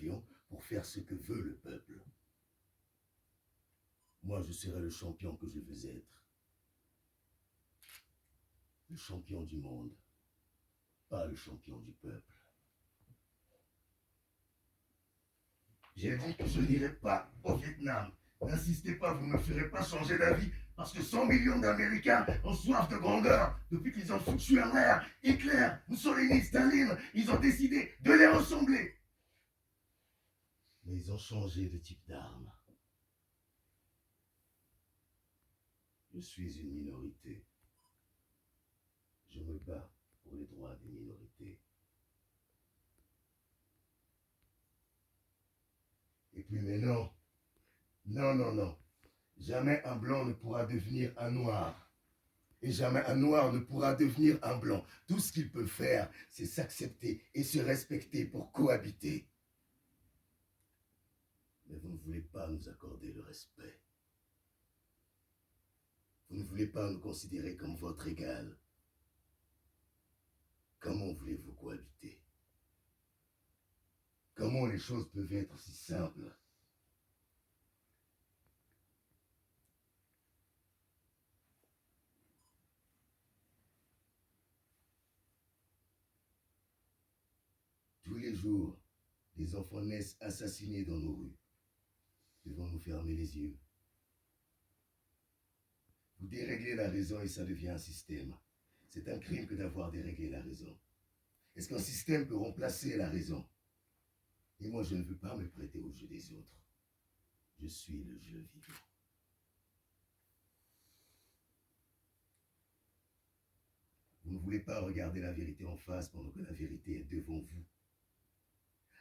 avion pour faire ce que veut le peuple. Moi, je serai le champion que je veux être. Le champion du monde, pas le champion du peuple. J'ai dit que je n'irai pas au Vietnam. N'insistez pas, vous ne me ferez pas changer d'avis, parce que 100 millions d'Américains ont soif de grandeur. Depuis qu'ils ont foutu en l'air Hitler, Mussolini, Staline, ils ont décidé de les ressembler. Mais ils ont changé de type d'arme. Je suis une minorité. Je me bats pour les droits des minorités. Et puis, mais non. Non, non, non. Jamais un blanc ne pourra devenir un noir. Et jamais un noir ne pourra devenir un blanc. Tout ce qu'ils peuvent faire, c'est s'accepter et se respecter pour cohabiter. Mais vous ne voulez pas nous accorder le respect. Vous ne voulez pas nous considérer comme votre égal. Comment voulez-vous cohabiter? Comment les choses peuvent être si simples? Tous les jours, des enfants naissent assassinés dans nos rues. Devons-nous fermer les yeux? Vous déréglez la raison et ça devient un système. C'est un crime que d'avoir déréglé la raison. Est-ce qu'un système peut remplacer la raison? Et moi, je ne veux pas me prêter au jeu des autres. Je suis le jeu vivant. Vous ne voulez pas regarder la vérité en face pendant que la vérité est devant vous.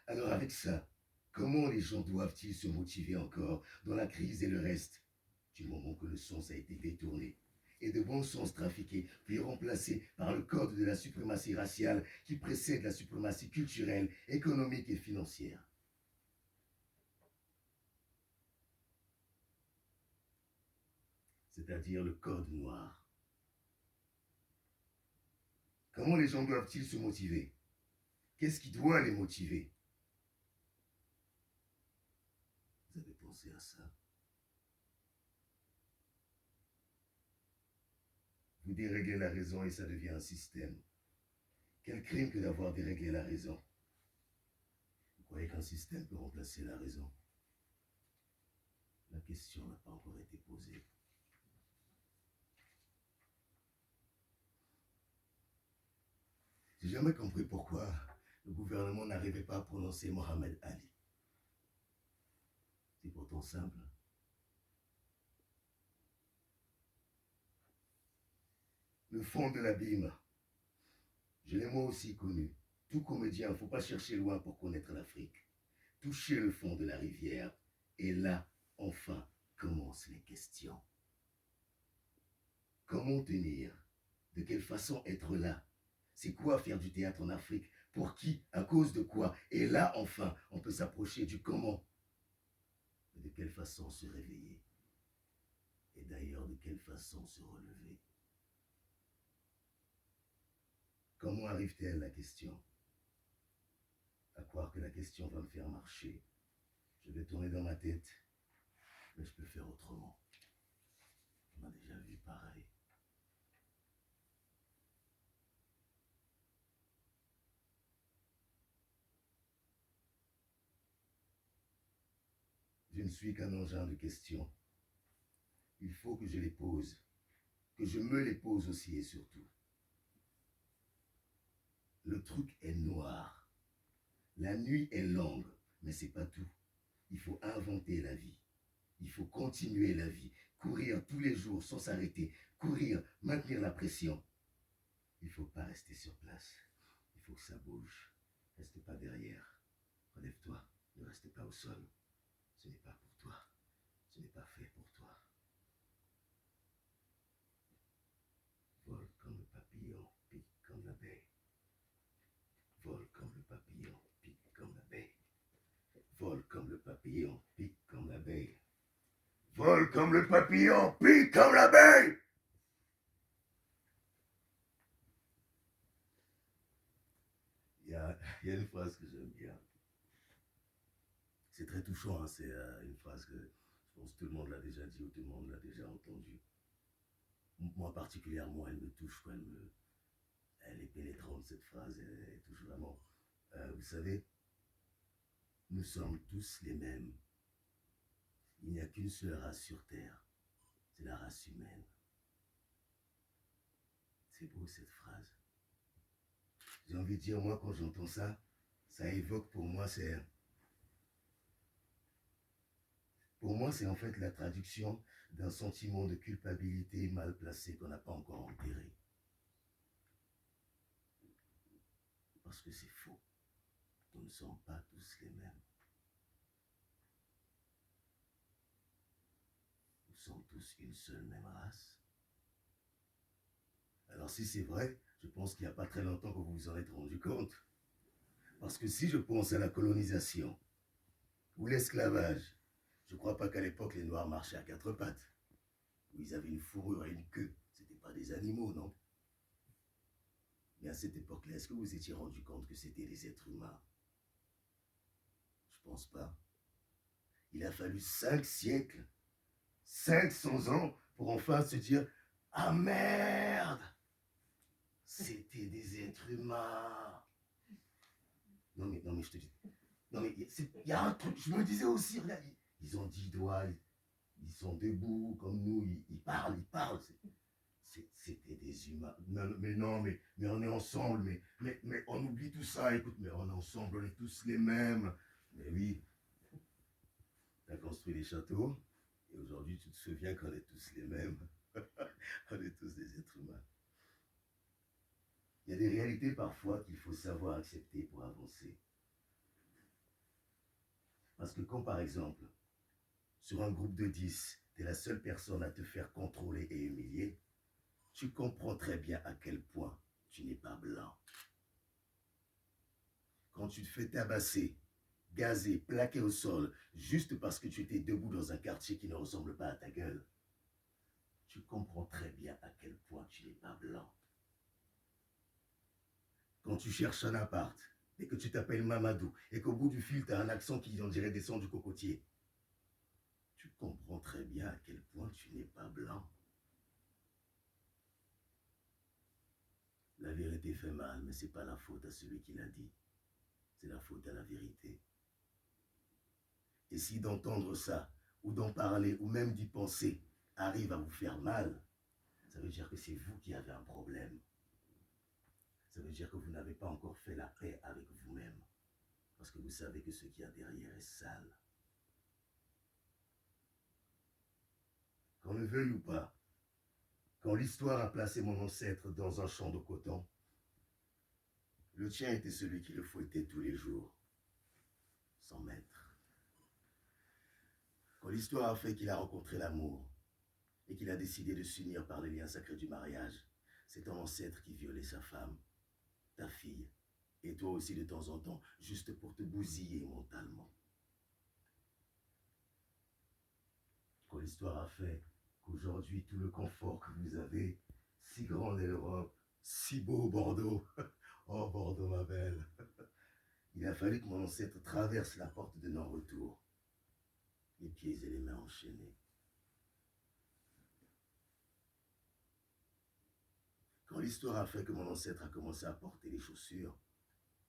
Alors avec ça, comment les gens doivent-ils se motiver encore dans la crise et le reste, du moment que le sens a été détourné et de bon sens trafiqué, puis remplacé par le code de la suprématie raciale qui précède la suprématie culturelle, économique et financière? C'est-à-dire le code noir. Comment les gens doivent-ils se motiver? Qu'est-ce qui doit les motiver? Vous avez pensé à ça? Vous déréglez la raison et ça devient un système. Quel crime que d'avoir déréglé la raison? Vous croyez qu'un système peut remplacer la raison? La question n'a pas encore été posée. J'ai jamais compris pourquoi le gouvernement n'arrivait pas à prononcer Mohamed Ali. C'est pourtant simple. Le fond de l'abîme, je l'ai moi aussi connu. Tout comédien, il ne faut pas chercher loin pour connaître l'Afrique. Touchez le fond de la rivière, et là, enfin, commencent les questions. Comment tenir? De quelle façon être là? C'est quoi faire du théâtre en Afrique? Pour qui? À cause de quoi? Et là, enfin, on peut s'approcher du comment. Mais de quelle façon se réveiller? Et d'ailleurs, de quelle façon se relever? Comment arrive-t-elle la question? À croire que la question va me faire marcher. Je vais tourner dans ma tête, mais je peux faire autrement. On a déjà vu pareil. Je ne suis qu'un engin de questions. Il faut que je les pose, que je me les pose aussi et surtout. Le truc est noir. La nuit est longue, mais c'est pas tout. Il faut inventer la vie. Il faut continuer la vie. Courir tous les jours sans s'arrêter. Courir, maintenir la pression. Il ne faut pas rester sur place. Il faut que ça bouge. Reste pas derrière. Relève-toi. Ne reste pas au sol. Ce n'est pas pour toi. Ce n'est pas fait pour toi. Vole comme le papillon, pique comme l'abeille. Vole comme le papillon, pique comme l'abeille. Vole comme le papillon, pique comme l'abeille. Vole comme le papillon, pique comme l'abeille. Il y a une phrase que j'aime bien. C'est très touchant, hein, c'est une phrase que je pense que tout le monde l'a déjà dit ou tout le monde l'a déjà entendue. Moi particulièrement, elle me touche, quoi, elle est pénétrante cette phrase, elle touche vraiment. Vous savez, nous sommes tous les mêmes. Il n'y a qu'une seule race sur Terre, c'est la race humaine. C'est beau cette phrase. J'ai envie de dire, moi quand j'entends ça, ça évoque pour moi c'est en fait la traduction d'un sentiment de culpabilité mal placé qu'on n'a pas encore enterré. Parce que c'est faux. Nous ne sommes pas tous les mêmes. Nous sommes tous une seule même race. Alors si c'est vrai, je pense qu'il n'y a pas très longtemps que vous vous en êtes rendu compte. Parce que si je pense à la colonisation ou l'esclavage, je ne crois pas qu'à l'époque les Noirs marchaient à quatre pattes. Où ils avaient une fourrure et une queue. Ce n'étaient pas des animaux, non? Mais à cette époque-là, est-ce que vous étiez rendu compte que c'était des êtres humains? Je pense pas. Il a fallu 5 siècles, 500 ans pour enfin se dire « Ah merde! C'était des êtres humains! » Non mais je te dis... Non mais il y a un truc, je me disais aussi, regarde, ils ont 10 doigts, ils sont debout comme nous, ils parlent. C'était des humains. Mais on est ensemble, mais on oublie tout ça, écoute, mais on est ensemble, on est tous les mêmes. Mais oui, tu as construit des châteaux, et aujourd'hui tu te souviens qu'on est tous les mêmes. On est tous des êtres humains. Il y a des réalités parfois qu'il faut savoir accepter pour avancer. Parce que quand par exemple, sur un groupe de 10, tu es la seule personne à te faire contrôler et humilier, tu comprends très bien à quel point tu n'es pas blanc. Quand tu te fais tabasser, gazer, plaquer au sol, juste parce que tu étais debout dans un quartier qui ne ressemble pas à ta gueule, tu comprends très bien à quel point tu n'es pas blanc. Quand tu cherches un appart et que tu t'appelles Mamadou et qu'au bout du fil, tu as un accent qui, on dirait, descend du cocotier, tu comprends très bien à quel point tu n'es pas blanc. La vérité fait mal, mais ce n'est pas la faute à celui qui l'a dit. C'est la faute à la vérité. Et si d'entendre ça, ou d'en parler, ou même d'y penser, arrive à vous faire mal, ça veut dire que c'est vous qui avez un problème. Ça veut dire que vous n'avez pas encore fait la paix avec vous-même. Parce que vous savez que ce qu'il y a derrière est sale. Qu'on le veuille ou pas, quand l'histoire a placé mon ancêtre dans un champ de coton, le tien était celui qui le fouettait tous les jours, sans maître. Quand l'histoire a fait qu'il a rencontré l'amour et qu'il a décidé de s'unir par les liens sacrés du mariage, c'est ton ancêtre qui violait sa femme, ta fille, et toi aussi de temps en temps, juste pour te bousiller mentalement. Quand l'histoire a fait qu'aujourd'hui, tout le confort que vous avez, si grande est l'Europe, si beau Bordeaux, oh Bordeaux ma belle, il a fallu que mon ancêtre traverse la porte de non-retour, les pieds et les mains enchaînés. Quand l'histoire a fait que mon ancêtre a commencé à porter des chaussures,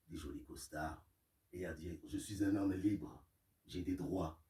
des jolis costards, et à dire « Je suis un homme libre, j'ai des droits »,